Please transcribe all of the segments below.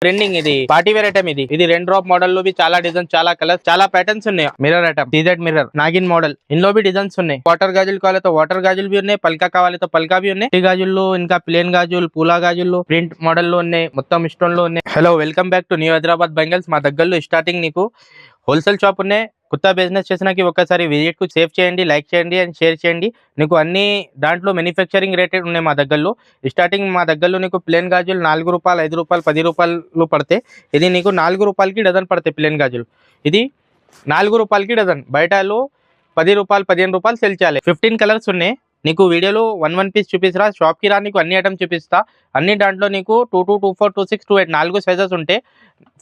trending ఇది party wear item ఇది 2 drop model లో చాలా డిజైన్స్ చాలా కలర్స్ చాలా ప్యాటర్న్స్ ఉన్నాయి mirror item CZ mirror Nagin model ఇందులో డిజైన్స్ ఉన్నాయి వాటర్ గాజులు కావాలంటే వాటర్ గాజులు भी ఉన్నాయి పల్కా కావాలంటే పల్కా भी ఉన్నాయి గాజుల్లో ఇంకా ప్లేన్ గాజులు పూలా గాజుల్లో ప్రింట్ మోడల్ లో ఉన్నాయి మొత్తం స్టోన్ లో ఉన్నాయి hello welcome back to new Hyderabad bangles మా దగ్గరలో స్టార్టింగ్ నీకు హోల్సేల్ షాప్ ఉన్నాయి కొత్త బిజినెస్ చేసినాకి ఒకసారి విజిట్ కు సేవ్ చేయండి లైక్ చేయండి అండ్ షేర్ చేయండి నీకు అన్ని దాంట్లో మ్యానుఫ్యాక్చరింగ్ రేటెడ్ ఉన్నాయి మా దగ్గరలో స్టార్టింగ్ మా దగ్గరలో నీకు ప్లేన్ గాజులు 4 రూపాయలు 5 రూపాయలు 10 రూపాయలు పడతాయి ఇది నీకు 4 రూపాయలకి డజన్ పడతాయి ప్లేన్ గాజులు ఇది 4 రూపాయలకి డజన్ బయటలో 10 రూపాయలు 15 రూపాయలు సెల్ చేయాలి 15 కలర్స్ ఉన్నాయి నీకు వీడియోలో వన్ పీస్ చూపిస్తారా షాప్ కి రా నీకు అన్ని ఐటమ్ చూపిస్తా అన్ని దాంట్లో నీకు 22 24 26 28 4 సైజెస్ ఉంటాయి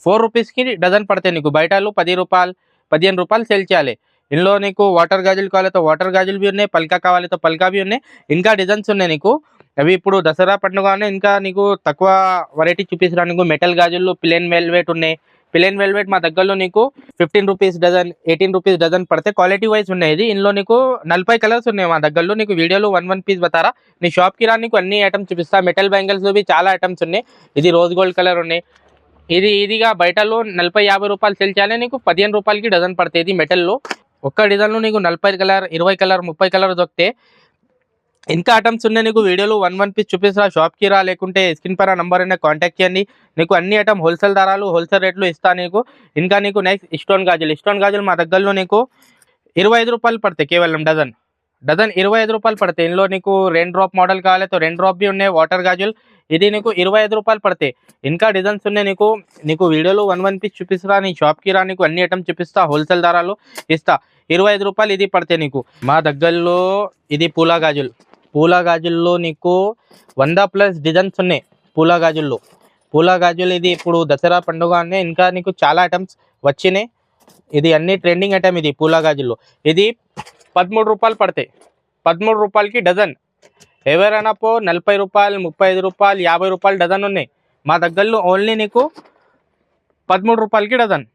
4 రూపీస్ కి డజన్ పడతాయి నీకు బయటలో 10 రూపాయలు 15 రూపాయలు సెల్ చేయాలి ఇందులో నీకు వాటర్ గాజులు కావాలంటే వాటర్ గాజులు भी ఉన్నాయి పల్కా కావాలంటే పల్కా भी ఉన్నాయి ఇంకా డిజైన్స్ ఉన్నాయి నీకు అవి ఇప్పుడు దసరా పండుగ ఇంకా నీకు తక్కువ వెరైటీ చూపిస్తారా నీకు మెటల్ గాజులు ప్లేన్ వెల్వెట్ ఉన్నాయి ప్లేన్ వెల్వెట్ మా దగ్గరలో నీకు 15 రూపీస్ డజన్ 18 రూపీస్ డజన్ పడితే క్వాలిటీ వైజ్ ఉన్నాయి ఇది ఇందులో నీకు 40 కలర్స్ ఉన్నాయి మా దగ్గరలో నీకు వీడియోలో వన్ పీస్ బతారా నీ షాప్ కి రా నీకు అన్ని ఐటమ్స్ చూపిస్తా మెటల్ బ్యాంగిల్స్ లో చాలా ఐటమ్స్ ఉన్నాయి ఇది రోజ్ గోల్డ్ కలర్ ఉన్నాయి ఇదిగా బయటలో 40-50 రూపాయలు సెల్ చేయాలి నీకు 15 రూపాయలకి డజన్ పడతాయి ఇది మెటల్లో ఒక్క డిజైన్లో నీకు 40 కలర్ 20 కలర్ 30 కలర్ దొరికితే ఇంకా ఐటమ్స్ ఉన్నాయి నీకు వీడియోలో వన్ పీస్ చూపిస్తా షాప్కి రా లేకుంటే స్క్రీన్ పైన నంబర్ అయినా కాంటాక్ట్ చేయండి నీకు అన్ని ఐటమ్ హోల్సేల్ ధరలు హోల్సేల్ రేట్లు ఇస్తా నీకు ఇంకా నీకు నెక్స్ట్ స్టోన్ గాజులు మా దగ్గరలో నీకు 25 రూపాయలు పడతాయి కేవలం డజన్ 25 రూపాయలు పడతాయి ఇందులో నీకు 2 డ్రాప్ మోడల్ కావాలి 2 డ్రాప్ भी ఉన్నాయి వాటర్ గాజులు ఇది నీకు 25 రూపాయలు పడతాయి ఇంకా డిజైన్స్ ఉన్నాయి నీకు వీడియోలో వన్ పీస్ చూపిస్తా నీ షాప్కి రా నీకు అన్ని ఐటమ్ చూపిస్తా హోల్సేల్ ధరలు ఇస్తా 25 రూపాయలు ఇది పడతాయి నీకు మా దగ్గరలో ఇది పూలా గాజుల్లో నీకు 100+ డిజైన్స్ ఉన్నాయి పూలా గాజులు ఇది ఇప్పుడు దసరా పండుగ అనే ఇంకా నీకు చాలా ఐటమ్స్ వచ్చినాయి ఇది అన్ని ట్రెండింగ్ ఐటమ్ ఇది పూలా గాజుల్లో ఇది 13 రూపాయలు పడతాయి 13 రూపాయలకి డజన్ ఎవరైనా 40 రూపాయలు 35 రూపాయలు 50 రూపాయలు డజన్ ఉన్నాయి మా దగ్గరలో ఓన్లీ నీకు 13 రూపాయలకి డజన్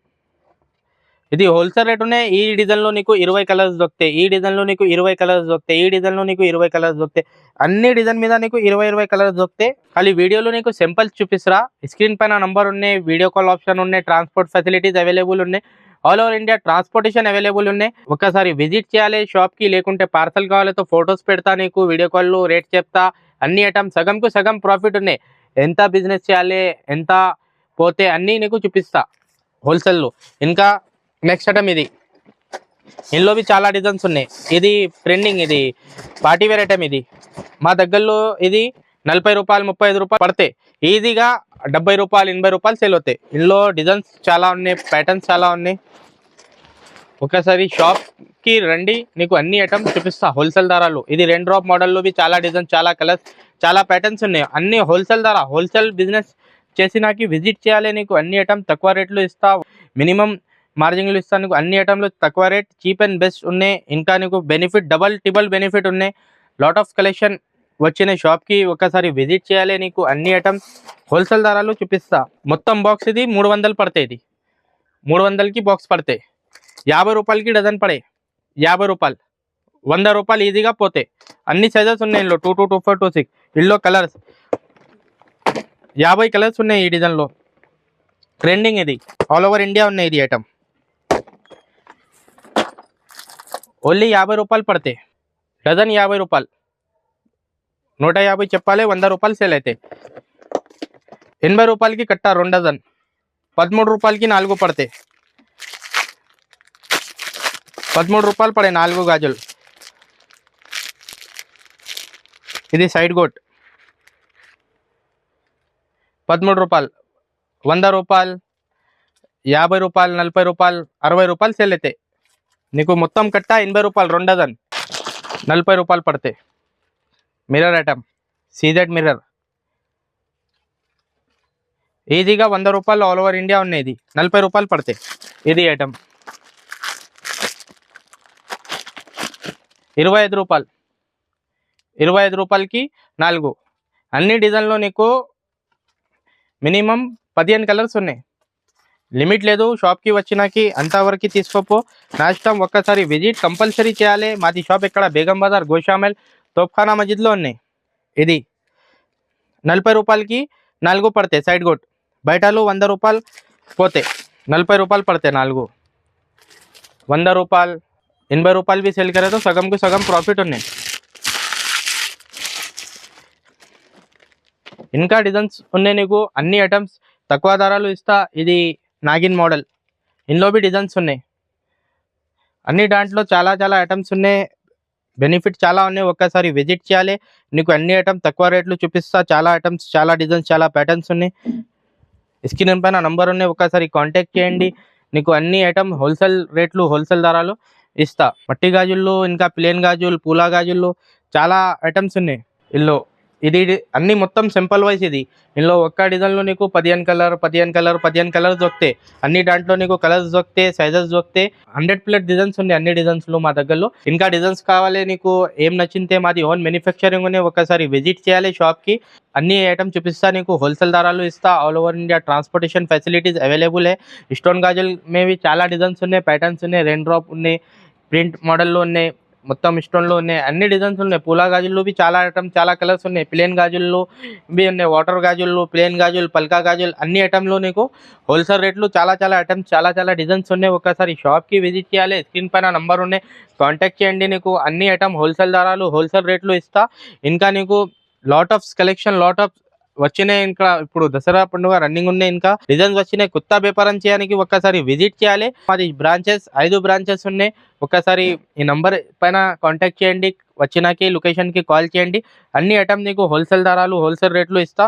ఇది హోల్సేల్ రేట్ ఉన్నాయి ఈ డిజైన్లో నీకు 20 కలర్స్ దొరుకుతాయి ఈ డిజైన్లో నీకు 20 కలర్స్ దొరుకుతాయి ఈ డిజైన్లో నీకు 20 కలర్స్ దొరుకుతాయి అన్ని డిజైన్ మీద నీకు 20 కలర్స్ దొరుకుతాయి ఖాళీ వీడియోలో నీకు సింపుల్స్ చూపిస్తారా స్క్రీన్ పైన నంబర్ ఉన్నాయి వీడియో కాల్ ఆప్షన్ ఉన్నాయి ట్రాన్స్పోర్ట్ ఫెసిలిటీస్ అవైలబుల్ ఉన్నాయి all over India transportation available ఉన్నాయి ఒకసారి విజిట్ చేయాలి షాప్కి లేకుంటే పార్సల్ కావాలంటే ఫొటోస్ పెడతా నీకు వీడియో కాల్లో రేట్ చెప్తా అన్ని ఐటమ్స్ సగంకు సగం ప్రాఫిట్ ఉన్నాయి ఎంత బిజినెస్ చేయాలి ఎంత పోతే అన్నీ నీకు చూపిస్తా హోల్సేల్లో ఇంకా నెక్స్ట్ ఐటమ్ ఇది ఇందులో చాలా డిజైన్స్ ఉన్నాయి ఇది ట్రెండింగ్ ఇది పార్టీ వేర్ ఐటమ్ ఇది మా దగ్గరలో ఇది 40 రూపాయలు 35 రూపాయలు పడతాయి ఈజీగా 70 రూపాయలు 80 రూపాయలు సేల్ అవుతాయి ఇందులో డిజైన్స్ చాలా ఉన్నాయి ప్యాటర్న్స్ చాలా ఉన్నాయి ఒకసారి షాప్కి రండి నీకు అన్ని ఐటమ్స్ చూపిస్తా హోల్సేల్ ధరలు ఇది 2 డ్రాప్ మోడల్లో చాలా డిజైన్స్ చాలా కలర్స్ చాలా ప్యాటర్న్స్ ఉన్నాయి అన్ని హోల్సేల్ ధర హోల్సేల్ బిజినెస్ చేసినాకి విజిట్ చేయాలి నీకు అన్ని ఐటమ్ తక్కువ రేట్లు ఇస్తా మినిమం మార్జిన్లు ఇస్తాను నీకు అన్ని ఐటమ్లు తక్కువ రేట్ చీప్ అండ్ బెస్ట్ ఉన్నాయి ఇంకా నీకు బెనిఫిట్ డబల్ ట్రిబుల్ బెనిఫిట్ ఉన్నాయి లాట్ ఆఫ్ కలెక్షన్ వచ్చిన షాప్కి ఒకసారి విజిట్ చేయాలి నీకు అన్ని ఐటమ్స్ హోల్సేల్ ధరలు చూపిస్తా మొత్తం బాక్స్ ఇది 300 పడతాయి ఇది 300కి బాక్స్ పడతాయి 50 రూపాయలకి డజన్ పడే 50 రూపాయలు 100 రూపాయలు ఈజీగా పోతాయి అన్ని సైజెస్ ఉన్నాయి ఇందులో 22 24 26 ఇందులో కలర్స్ 50 కలర్స్ ఉన్నాయి ఈ డిజైన్లో ట్రెండింగ్ ఇది ఆల్ ఓవర్ ఇండియా ఉన్నాయి ఇది ఐటమ్ ఓన్లీ 50 రూపాయలు పడతాయి డజన్ 50 రూపాయలు 150 చెప్పాలి 100 రూపాయలు సేల్ అయితే 80 రూపాయలకి కట్ట 2 డజన్ 13 రూపాయలకి 4 పడతాయి 13 రూపాయలు పడే 4 గాజులు ఇది సైడ్ గోట్ 13 రూపాయలు 100 రూపాయలు 50 రూపాయలు 40 రూపాయలు 60 రూపాయలు సేల్ అయితే నీకు మొత్తం కట్ట 80 రూపాయలు 2 డజన్ 40 రూపాయలు పడతాయి మిర్రర్ ఐటమ్ సీజెడ్ మిర్రర్ ఈజీగా 100 రూపాయలు ఆల్ ఓవర్ ఇండియా ఉన్నాయి ఇది 40 రూపాయలు పడతాయి ఇది ఐటమ్ 25 రూపాయలు 25 రూపాయలకి 4 అన్ని డిజైన్లో నీకు మినిమం 15 కలర్స్ ఉన్నాయి లిమిట్ లేదు షాప్కి వచ్చినాకి అంతవరకు తీసుకోపో నా ఇష్టం ఒక్కసారి విజిట్ కంపల్సరీ చేయాలి మాది షాప్ ఇక్కడ బేగం బజార్ గోషామెల్ తోప్ఖానా మస్జిద్లో ఉన్నాయి ఇది 40 రూపాయలకి 4 పడతాయి సైడ్ గోట్ బయటలు 100 రూపాయలు పోతే 40 రూపాయలు పడతాయి 4 100 రూపాయలు 80 రూపాయలు भी सेल करे तो सगम को सगम प्रॉफिट ఉన్నాయి ఇంకా డిజైన్స్ ఉన్నాయి నీకు అన్ని ఐటమ్స్ తక్కువ ధరలు ఇస్తా ఇది నాగిన్ మోడల్ ఇందులో भी డిజైన్స్ ఉన్నాయి అన్ని దాంట్లో చాలా చాలా ఐటమ్స్ ఉన్నాయి బెనిఫిట్ చాలా ఉన్నాయి ఒక్కసారి విజిట్ చేయాలి నీకు అన్ని ఐటమ్ తక్కువ రేట్లు చూపిస్తా చాలా ఐటమ్స్ చాలా డిజైన్స్ చాలా ప్యాటర్న్స్ ఉన్నాయి స్క్రీన్ పైన నంబర్ ఉన్నాయి ఒక్కసారి కాంటాక్ట్ చేయండి నీకు అన్ని ఐటమ్ హోల్సేల్ రేట్లు హోల్సేల్ ధరలు ఇస్తా మట్టి గాజుల్లో ఇంకా ప్లేన్ గాజులు పూలా గాజుల్లో చాలా ఐటమ్స్ ఉన్నాయి ఇల్లు ఇది అన్ని మొత్తం సింపుల్ వైజ్ ఇది ఇందులో ఒక్క డిజైన్లో నీకు 15 కలర్ దొరుకుతాయి అన్ని దాంట్లో నీకు కలర్స్ దొరుకుతాయి సైజెస్ దొరుకుతాయి 100+ డిజైన్స్ ఉన్నాయి అన్ని డిజైన్స్లో మా దగ్గరలో ఇంకా డిజైన్స్ కావాలి నీకు ఏం నచ్చిందే మాది ఓన్ మ్యానుఫ్యాక్చరింగ్ ఉన్నాయి ఒకసారి విజిట్ చేయాలి షాప్కి అన్ని ఐటమ్ చూపిస్తా నీకు హోల్సేల్ ధరలు ఇస్తా all over India transportation facilities available stone గాజులు మేవి చాలా డిజైన్స్ ఉన్నాయి ప్యాటర్న్స్ ఉన్నాయి రెయిన్ డ్రాప్ ఉన్నాయి ప్రింట్ మోడల్లో ఉన్నాయి మొత్తం స్టోన్లో ఉన్నాయి అన్ని డిజైన్స్ ఉన్నాయి పూలా గాజుల్లో भी చాలా ఐటమ్స్ చాలా కలర్స్ ఉన్నాయి ప్లేన్ గాజుల్లో भी ఉన్నాయి వాటర్ గాజుల్లో ప్లేన్ గాజులు పల్కా గాజులు అన్ని ఐటమ్లో నీకు హోల్సేల్ రేట్లు చాలా చాలా ఐటమ్స్ చాలా చాలా డిజైన్స్ ఉన్నాయి ఒకసారి షాప్కి విజిట్ చేయాలి స్క్రీన్ పైన నంబర్ ఉన్నాయి కాంటాక్ట్ చేయండి నీకు అన్ని ఐటమ్ హోల్సేల్ ధరలు హోల్సేల్ రేట్లు ఇస్తా ఇంకా నీకు lot of collection lot of వచ్చినాయి ఇంకా ఇప్పుడు దసరా పండుగ రన్నింగ్ ఉన్నాయి ఇంకా డిజైన్స్ వచ్చినాయి కొత్త వ్యాపారం చేయడానికి ఒక్కసారి విజిట్ చేయాలి మాది బ్రాంచెస్ 5 బ్రాంచెస్ ఉన్నాయి ఒక్కసారి ఈ నంబర్ పైన కాంటాక్ట్ చేయండి వచ్చినాకి లొకేషన్కి కాల్ చేయండి అన్ని ఐటమ్ నీకు హోల్సేల్ ధరలు హోల్సేల్ రేట్లు ఇస్తా